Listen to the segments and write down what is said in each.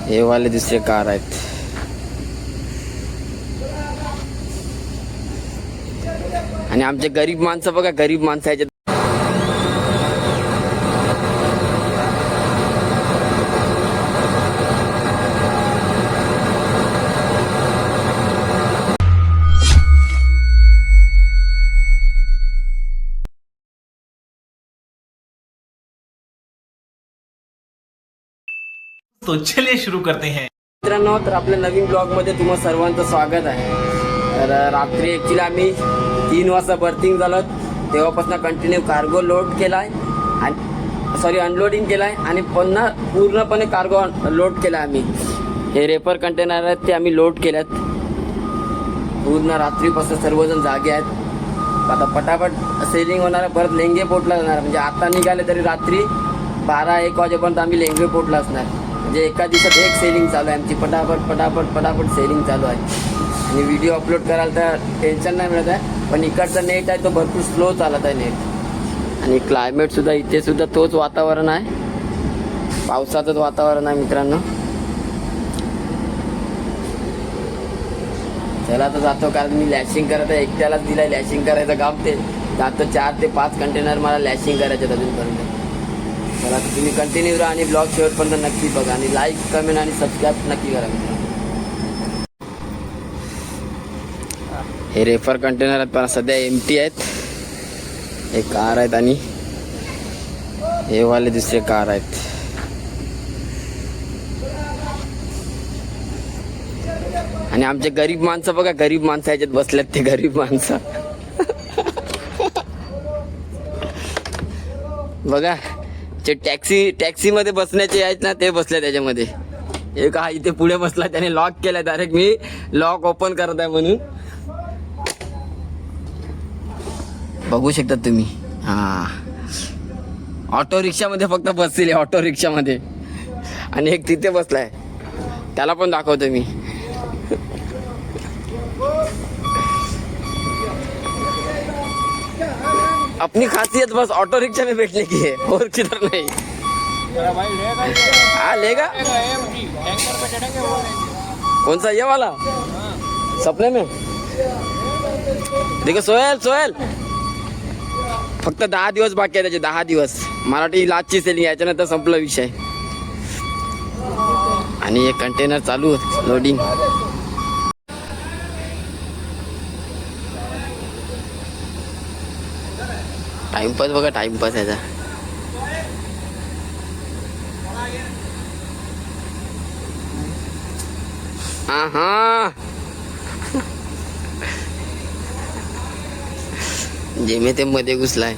हे वाले दुसरे कार आहेत. आणि आमचे गरीब माणसं बघा, गरीब माणसं ह्याच्यात तो चलिए शुरू करते हैं. मित्रांनो, तर आपल्या नवीन ब्लॉग मध्ये तुम्हा सर्वांचं स्वागत आहे. तर रात्री ॲक्च्युली आम्ही 3 वाजता बर्थिंग झालो, तेव्हापासून कंटिन्यू कार्गो लोड केलाय आणि अनलोडिंग केलाय आणि पुन्हा पूर्णपणे कार्गो लोड केला. आम्ही हे रेपर कंटेनर आहेत ते आम्ही लोड केल्यात. पूर्ण रात्रीपासून सर्वजण जागे आहेत. आता पटापट सेलिंग होणार, परत लेंगे पोर्टला जाणार. म्हणजे आता निघाले तरी रात्री 12-1 वाजेपर्यंत आम्ही लेंगे पोर्टला असणार. म्हणजे एका दिवसात एक सेलिंग चालू आहे आमची. पटापट सेलिंग चालू आहे. आणि व्हिडिओ अपलोड करायला तर टेन्शन नाही मिळत आहे, पण इकडचा नेट आहे तो भरपूर स्लो चालत आहे नेट. आणि क्लायमेटसुद्धा इथे सुद्धा तोच वातावरण आहे, पावसाचंच वातावरण आहे मित्रांनो. चला तर जातो, कारण मी लॅशिंग करत आहे. एकट्यालाच दिलाय लॅशिंग करायचं काम. ते जातो 4 ते 5 कंटेनर मला लॅशिंग करायचे अजूनपर्यंत. चला तर तुम्ही कंटिन्यू राहा आणि ब्लॉग शेवटपर्यंत नक्की बघा आणि लाईक, कमेंट आणि सबस्क्राईब नक्की करा मित्रांनो. हे रेफर कंटेनर आहेत पण सध्या एम्प्टी आहेत. हे कार आहेत आणि हे वाले दुसरे कार आहेत. आणि आमचे गरीब माणसं बघा, गरीब माणसं ह्याच्यात बसल्यात. ते गरीब माणसं बघा, जे टॅक्सीमध्ये बसण्याचे आहेत ना, ते बसले त्याच्यामध्ये. एक हा इथे पुढे बसला, त्याने लॉक केलाय डायरेक्ट. मी लॉक ओपन करत आहे म्हणून बघू शकता तुम्ही. हा, ऑटो रिक्षामध्ये फक्त बसले, ऑटो रिक्षामध्ये. आणि एक तिथे बसलाय, त्याला पण दाखवतो मी. अपनी खासियत बस ऑटो रिक्शा में बैठने की है और किधर नहीं. हाँ लेगा. कौन सा ये वाला? सपने में देखो. सोहेल फक्त 10 दिवस बाकी आहे त्याचे. 10 दिवस मराठी लाचची सेलिंग, याच्यानंतर संपला विषय. आणि हे कंटेनर चालू लोडिंग. टाइमपास बघा, टाइमपास याचा. हा जेमे ते मध्ये घुसलाय.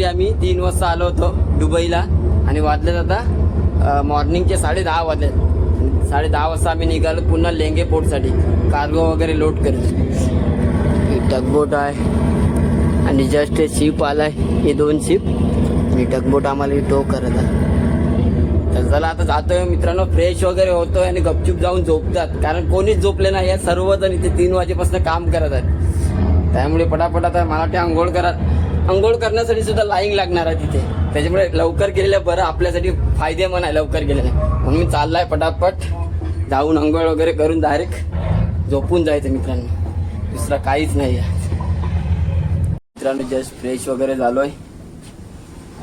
रात्री आम्ही 3 वाजता आलो होतो दुबईला आणि वाजले आता मॉर्निंगचे 10:30 वाजले. 10:30 वाजता आम्ही निघालो पुन्हा लेंगे पोर्टसाठी कार्गो वगैरे लोड करत. टगबोट आहे आणि जस्ट हे शिप आलाय. हे 2 शिप आणि टगबोट आम्हाला टो करत आहे. तर चला आता जातोय मित्रांनो, फ्रेश वगैरे होतोय आणि गपचूप जाऊन झोपतात, कारण कोणीच झोपले नाही. या सर्वजण इथे 3 वाजेपासून काम करत आहेत. त्यामुळे पटापट आता मला ते आंघोळ करण्यासाठी सुद्धा लाईन लागणार आहे तिथे. त्याच्यामुळे लवकर गेलेलं बरं, आपल्यासाठी फायदेमंद आहे लवकर गेलेलं. म्हणून मी चाललाय पटापट जाऊन आंघोळ वगैरे करून डायरेक्ट झोपून जायचं मित्रांनो, दुसरा काहीच नाही आहे. मित्रांनो जस्ट फ्रेश वगैरे झालोय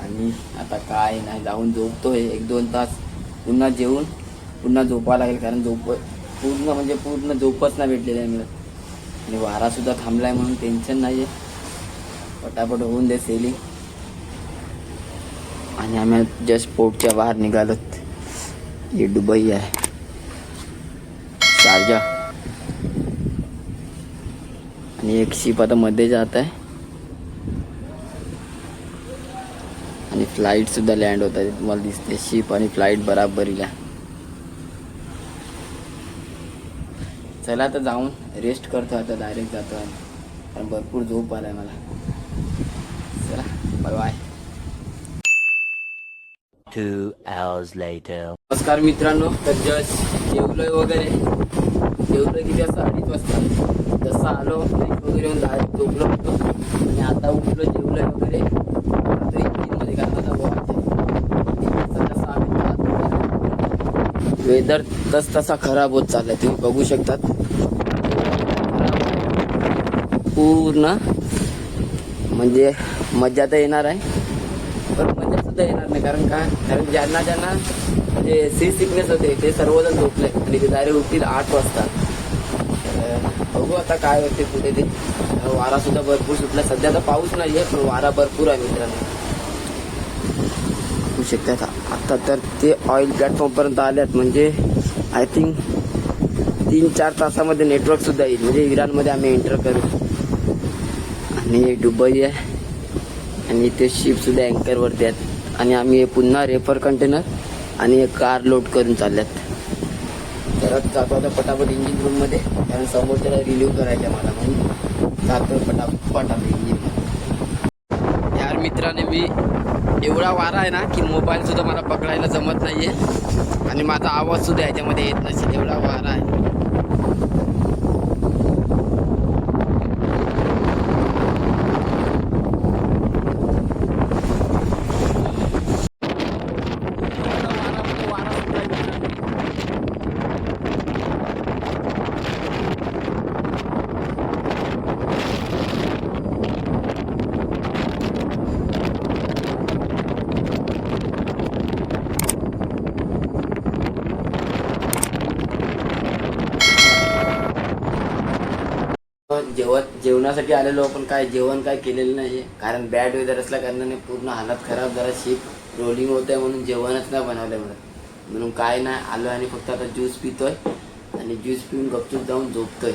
आणि आता काय नाही जाऊन झोपतोय 1-2 तास. पुन्हा जेवून पुन्हा झोपायला लागेल, कारण पूर्ण झोपच नाही भेटलेली आहे मिळत. आणि वारा सुद्धा थांबलाय म्हणून टेन्शन नाही आहे. पटापट होऊन दे सेलिंग. आणि आम्ही जस्ट पोर्टच्या बाहेर निघालोत. हे दुबई आहे, शारजा. आणि एक शिप आता मध्ये जात आहे आणि फ्लाईट सुद्धा लँड होत आहे. तुम्हाला दिसते शिप आणि फ्लाईट बराबरीला. चला आता जाऊन रेस्ट करतो. आता डायरेक्ट जातो आहे, कारण भरपूर झोप आलाय मला. चला बाय बाय. 2 hours later. नमस्कार मित्रांनो, तर जस्ट जेवलोय किती वाजता 2:30 वाजता. जसं आलो फ्रेश वगैरे येऊन डायरेक्ट झोपलो होतो आणि आता उठलो जेवलोय वगैरे. आता इंजिनमध्ये घालण्याचा वेदर तसा खराब होत चाललाय, तुम्ही बघू शकतात. पूर्ण म्हणजे मजा तर येणार आहे पण मजा सुद्धा येणार नाही. कारण ज्यांना म्हणजे सी सिकनेस होते ते सर्वजण झोपले आणि ते डायरेक्ट उठतील 8 वाजता. बघू आता काय होते पुढे ते. वारा सुद्धा भरपूर सुटला. सध्या तर पाऊस नाहीये पण वारा भरपूर आहे मित्रांनो, बघू शकतात. आता तर ते ऑइल प्लॅटफॉर्म पर्यंत आल्यात, म्हणजे आय थिंक 3-4 तासामध्ये नेटवर्क सुद्धा येईल. म्हणजे इराणमध्ये आम्ही एंटर करू. आणि दुबई आहे आणि इथे शिप सुद्धा अँकरवरती आहेत. आणि आम्ही पुन्हा रेफर कंटेनर आणि एक कार लोड करून चालल्यात. परत जातो आता पटापट इंजिन रूममध्ये, कारण समोरच्याला रिलीव्ह करायचं मला, म्हणून जातो पटापट इंजिन. यार मित्राने मी एवढा वारा आहे ना की मोबाईल सुद्धा मला पकडायला जमत नाहीये आणि माझा आवाज सुद्धा याच्यामध्ये येत नसेल, एवढा वारा आहे. जेवणासाठी आलेलो पण जेवण काय केलेलं नाहीये, कारण बॅड वेदर असल्या कारणाने पूर्ण हालत खराब. जरा शिप रोलिंग होत आहे म्हणून जेवणच नाही बनवलं म्हणून काय नाही आलो आणि फक्त आता ज्यूस पितोय आणि ज्यूस पिऊन गपचूप जाऊन झोपतोय.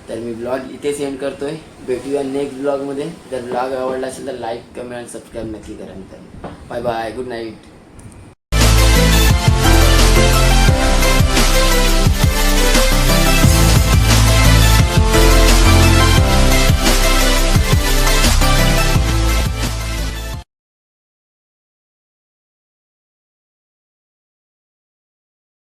तर मी ब्लॉग इथे सेंड करतोय. भेटूया नेक्स्ट ब्लॉगमध्ये. जर ब्लॉग आवडला असेल तर लाईक, कमेंट आणि सबस्क्राईब नक्की करा मित्रांनो. Bye bye, good night.